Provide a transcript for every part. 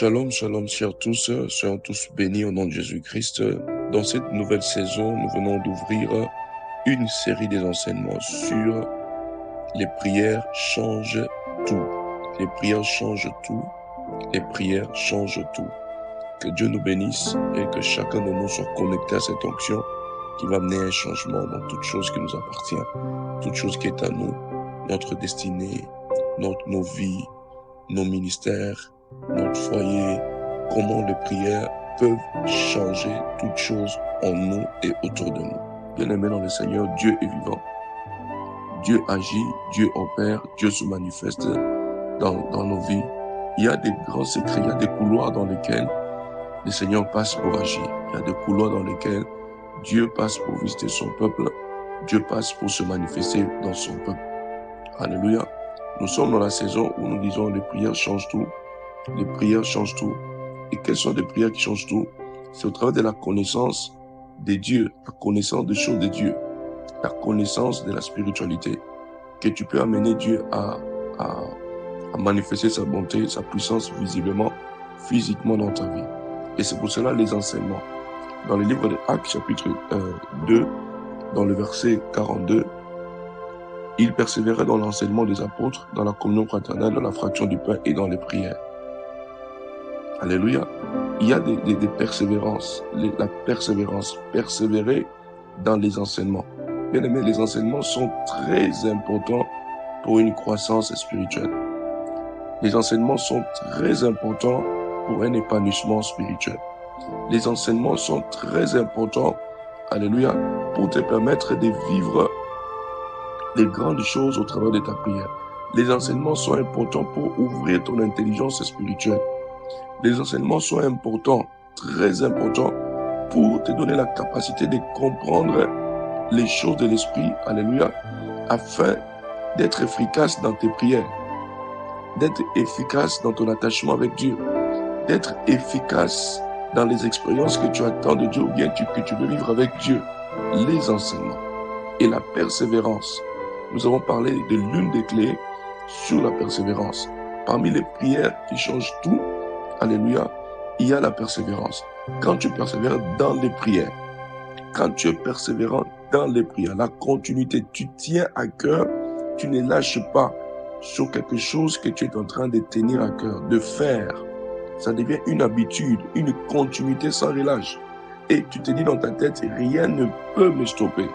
Shalom, shalom, chers tous, soyons tous bénis au nom de Jésus-Christ. Dans cette nouvelle saison, nous venons d'ouvrir une série des enseignements sur les prières changent tout. Les prières changent tout. Les prières changent tout. Que Dieu nous bénisse et que chacun de nous soit connecté à cette onction qui va amener un changement dans toute chose qui nous appartient, toute chose qui est à nous, notre destinée, nos vies, nos ministères, notre foyer, comment les prières peuvent changer toutes choses en nous et autour de nous. Bien-aimés dans le Seigneur, Dieu est vivant. Dieu agit, Dieu opère, Dieu se manifeste dans nos vies. Il y a des grands secrets, il y a des couloirs dans lesquels le Seigneur passe pour agir. Il y a des couloirs dans lesquels Dieu passe pour visiter son peuple. Dieu passe pour se manifester dans son peuple. Alléluia. Nous sommes dans la saison où nous disons les prières changent tout. Les prières changent tout. Et quelles sont les prières qui changent tout? C'est au travers de la connaissance de Dieu, la connaissance des choses de Dieu, la connaissance de la spiritualité, que tu peux amener Dieu à manifester sa bonté, sa puissance visiblement, physiquement dans ta vie. Et c'est pour cela les enseignements. Dans le livre de Actes, chapitre 2, dans le verset 42, ils persévéraient dans l'enseignement des apôtres, dans la communion fraternelle, dans la fraction du pain et dans les prières. Alléluia. Il y a des persévérances. La persévérance. Persévérer dans les enseignements. Bien aimé, les enseignements sont très importants pour une croissance spirituelle. Les enseignements sont très importants pour un épanouissement spirituel. Les enseignements sont très importants, alléluia, pour te permettre de vivre les grandes choses au travers de ta prière. Les enseignements sont importants pour ouvrir ton intelligence spirituelle. Les enseignements sont importants, très importants, pour te donner la capacité de comprendre les choses de l'esprit, alléluia, afin d'être efficace dans tes prières, d'être efficace dans ton attachement avec Dieu, d'être efficace dans les expériences que tu attends de Dieu ou bien que tu veux vivre avec Dieu. Les enseignements et la persévérance. Nous avons parlé de l'une des clés sur la persévérance. Parmi les prières qui changent tout, alléluia, il y a la persévérance. Quand tu persévères dans les prières, quand tu es persévérant dans les prières, la continuité, tu tiens à cœur, tu ne lâches pas sur quelque chose que tu es en train de tenir à cœur, de faire. Ça devient une habitude, une continuité sans relâche. Et tu te dis dans ta tête, rien ne peut me stopper.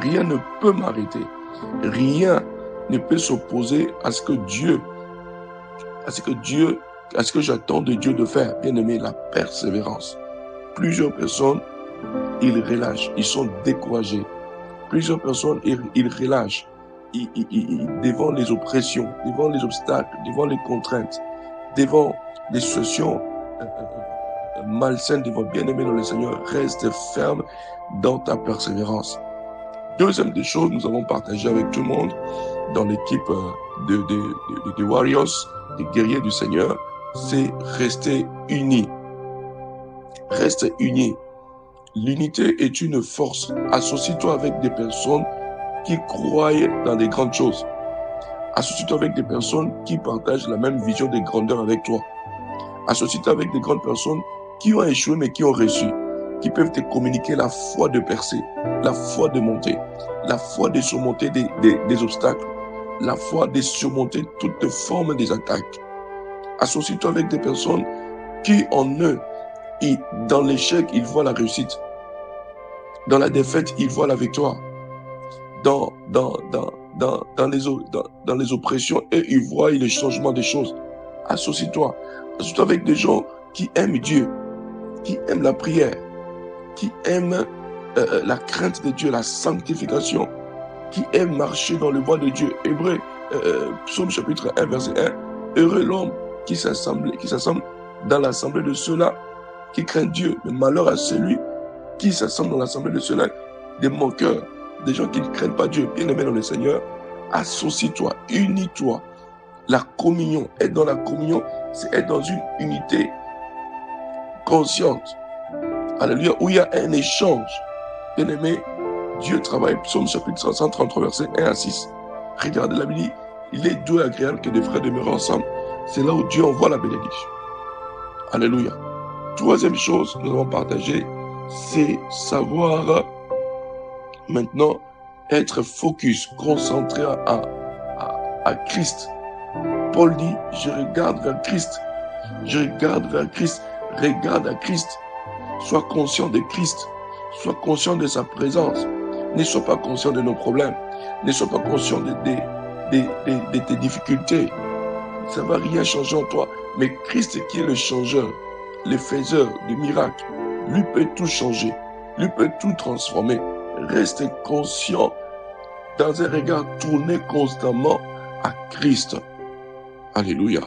Rien ne peut m'arrêter. Rien ne peut s'opposer à ce que j'attends de Dieu de faire. Bien aimé, la persévérance. Plusieurs personnes, ils relâchent, ils sont découragés. Plusieurs personnes, ils relâchent devant les oppressions, devant les obstacles, devant les contraintes, devant les situations malsaines de votre bien-aimé dans le Seigneur. Reste ferme dans ta persévérance. Deuxième des choses, nous avons partagé avec tout le monde dans l'équipe des Warriors, des guerriers du Seigneur, c'est rester unis. Reste unis. L'unité est une force. Associe-toi avec des personnes qui croient dans des grandes choses. Associe-toi avec des personnes qui partagent la même vision des grandeurs avec toi. Associe-toi avec des grandes personnes qui ont échoué mais qui ont réussi, qui peuvent te communiquer la foi de percer, la foi de monter, la foi de surmonter des obstacles, la foi de surmonter toutes formes des attaques. Associe-toi avec des personnes qui en eux, dans l'échec, ils voient la réussite. Dans la défaite, ils voient la victoire. Dans les oppressions, et ils voient le changement des choses. Associe-toi. Associe-toi avec des gens qui aiment Dieu, qui aiment la prière, qui aiment la crainte de Dieu, la sanctification, qui aiment marcher dans le voie de Dieu. Hébreux, Psaume chapitre 1, verset 1. Heureux l'homme qui s'assemble dans l'assemblée de ceux-là qui craignent Dieu. Mais malheur à celui qui s'assemble dans l'assemblée de ceux-là, des moqueurs, des gens qui ne craignent pas Dieu. Bien-aimés dans le Seigneur, associe-toi, unis-toi. La communion, être dans la communion, c'est être dans une unité consciente. Alléluia, où il y a un échange. Bien-aimé, Dieu travaille, Psaume chapitre 133, verset 1 à 6. Regardez la Bible, il est doux et agréable que des frères demeurent ensemble. C'est là où Dieu envoie la bénédiction. Alléluia. Troisième chose que nous avons partagé, c'est savoir maintenant être focus, concentré à Christ. Paul dit, je regarde vers Christ. Je regarde vers Christ. Regarde à Christ. Sois conscient de Christ. Sois conscient de sa présence. Ne sois pas conscient de nos problèmes. Ne sois pas conscient de tes difficultés. Ça ne va rien changer en toi. Mais Christ qui est le changeur, le faiseur de miracles, lui peut tout changer. Lui peut tout transformer. Reste conscient dans un regard tourné constamment à Christ. Alléluia.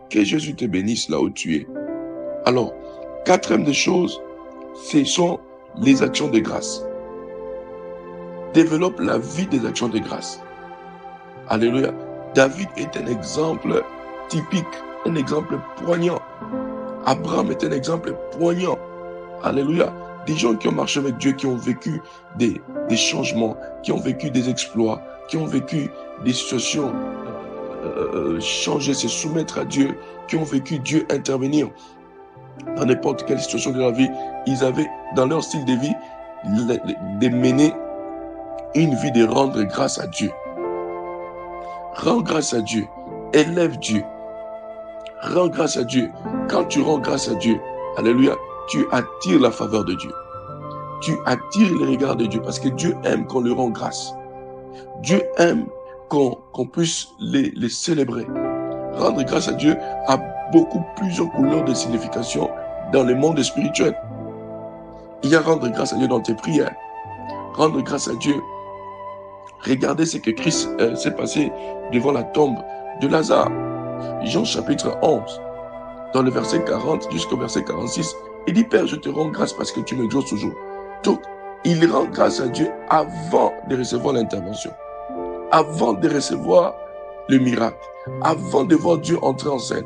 Que Jésus te bénisse là où tu es. Alors, quatrième des choses, ce sont les actions de grâce. Développe la vie des actions de grâce. Alléluia. David est un exemple typique, un exemple poignant. Abraham est un exemple poignant. Alléluia. Des gens qui ont marché avec Dieu, qui ont vécu des changements, qui ont vécu des exploits, qui ont vécu des situations changer, se soumettre à Dieu, qui ont vécu Dieu intervenir dans n'importe quelle situation de la vie. Ils avaient dans leur style de vie de mener une vie de rendre grâce à Dieu. Rends grâce à Dieu. Élève Dieu. Rends grâce à Dieu. Quand tu rends grâce à Dieu, alléluia, tu attires la faveur de Dieu. Tu attires le regard de Dieu parce que Dieu aime qu'on lui rend grâce. Dieu aime qu'on puisse les célébrer. Rendre grâce à Dieu a beaucoup plusieurs couleurs de signification dans le monde spirituel. Il y a rendre grâce à Dieu dans tes prières. Rendre grâce à Dieu. Regardez ce que Christ s'est passé devant la tombe de Lazare. Jean chapitre 11, dans le verset 40 jusqu'au verset 46, il dit, Père, je te rends grâce parce que tu m'exauces toujours. Donc, il rend grâce à Dieu avant de recevoir l'intervention, avant de recevoir le miracle, avant de voir Dieu entrer en scène,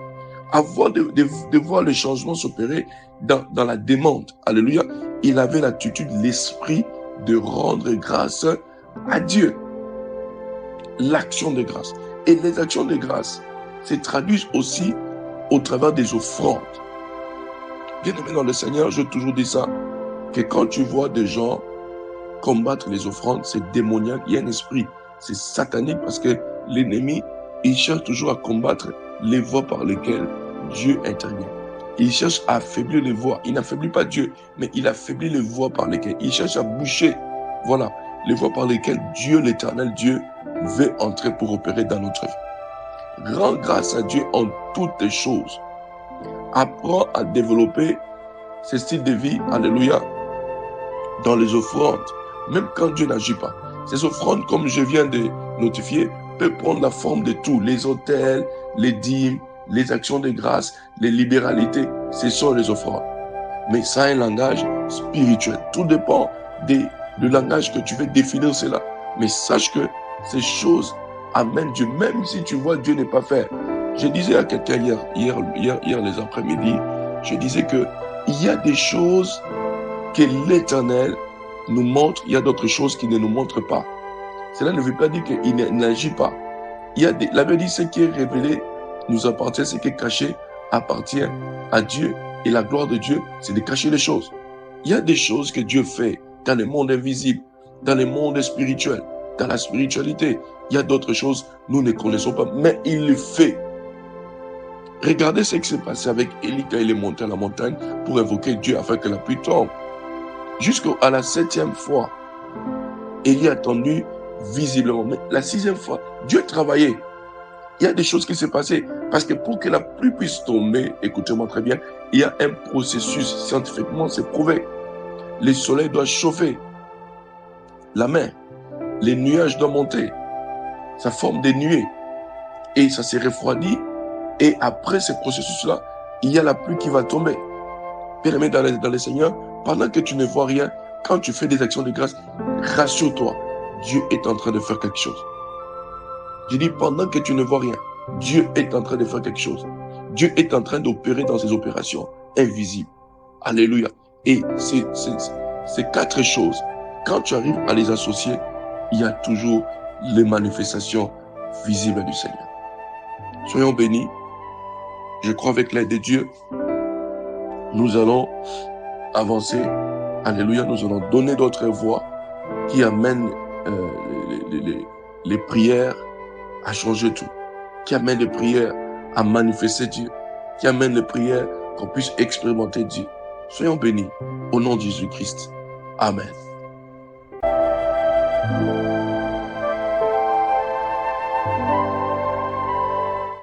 avant de voir le changement s'opérer dans la demande. Alléluia. Il avait l'attitude, l'esprit de rendre grâce à Dieu. L'action de grâce. Et les actions de grâce se traduisent aussi au travers des offrandes. Bien aimé dans le Seigneur, je toujours dis ça, que quand tu vois des gens combattre les offrandes, c'est démoniaque, il y a un esprit, c'est satanique parce que l'ennemi, il cherche toujours à combattre les voies par lesquelles Dieu intervient. Il cherche à affaiblir les voies. Il n'affaiblit pas Dieu, mais il affaiblit les voies par lesquelles il cherche à boucher, voilà, les voies par lesquelles Dieu, l'éternel Dieu, veut entrer pour opérer dans notre vie. Rends grâce à Dieu en toutes choses. Apprends à développer ce style de vie, alléluia, dans les offrandes, même quand Dieu n'agit pas. Ces offrandes, comme je viens de notifier, peuvent prendre la forme de tout. Les autels, les dîmes, les actions de grâce, les libéralités, ce sont les offrandes. Mais ça a un langage spirituel. Tout dépend du langage que tu veux définir cela. Mais sache que ces choses amènent Dieu, même si tu vois Dieu n'est pas faire. Je disais à quelqu'un hier les après-midi, je disais que il y a des choses que l'Éternel nous montre, il y a d'autres choses qu'il ne nous montre pas. Cela ne veut pas dire qu'il n'agit pas. La Bible dit ce qui est révélé nous appartient, ce qui est caché appartient à Dieu. Et la gloire de Dieu, c'est de cacher les choses. Il y a des choses que Dieu fait dans le monde invisible, dans le monde spirituel, dans la spiritualité. Il y a d'autres choses nous ne connaissons pas, mais il le fait. Regardez ce qui s'est passé avec Élie quand il est monté à la montagne pour invoquer Dieu afin que la pluie tombe. Jusqu'à la 7e fois, Élie a attendu visiblement. Mais la 6e fois, Dieu travaillait. Il y a des choses qui s'est passées. Parce que pour que la pluie puisse tomber, écoutez-moi très bien, il y a un processus scientifiquement, c'est prouvé. Le soleil doit chauffer la mer. Les nuages doivent monter. Ça forme des nuées. Et ça s'est refroidi. Et après ce processus-là, il y a la pluie qui va tomber. Bien aimé dans le Seigneur, pendant que tu ne vois rien, quand tu fais des actions de grâce, rassure-toi, Dieu est en train de faire quelque chose. Je dis, pendant que tu ne vois rien, Dieu est en train de faire quelque chose. Dieu est en train d'opérer dans ses opérations invisibles. Alléluia. Et ces 4 choses, quand tu arrives à les associer, il y a toujours les manifestations visibles du Seigneur. Soyons bénis. Je crois avec l'aide de Dieu nous allons avancer. Alléluia, nous allons donner d'autres voix qui amènent les prières à changer tout, qui amènent les prières à manifester Dieu, qui amènent les prières qu'on puisse expérimenter Dieu. Soyons bénis au nom de Jésus-Christ. Amen.